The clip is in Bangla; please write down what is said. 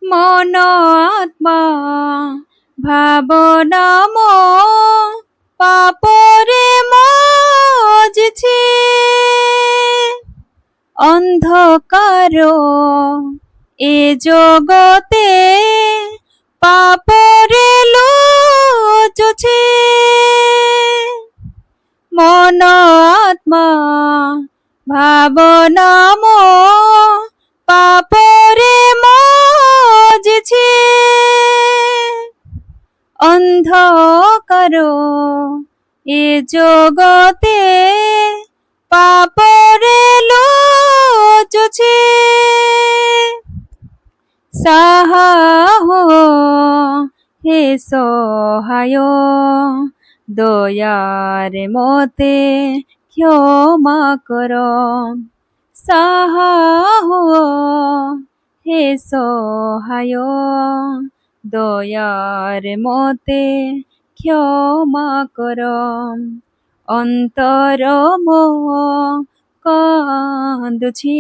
মন আত্মা ভাবনা মো পাপরে মজিছে অন্ধকার এ জগতে পাপরে লুচছে মন আত্মা ভাবনা মো পাপরে মজিছে অন্ধকার এ জগতে পাপরে লুচছে সাহা হো হে সহায় দয়ার মতে ক্ষমা কর সাহা হো হে সহায় দয়ার মতে ক্ষমা কর অন্তর মো কান্দুছি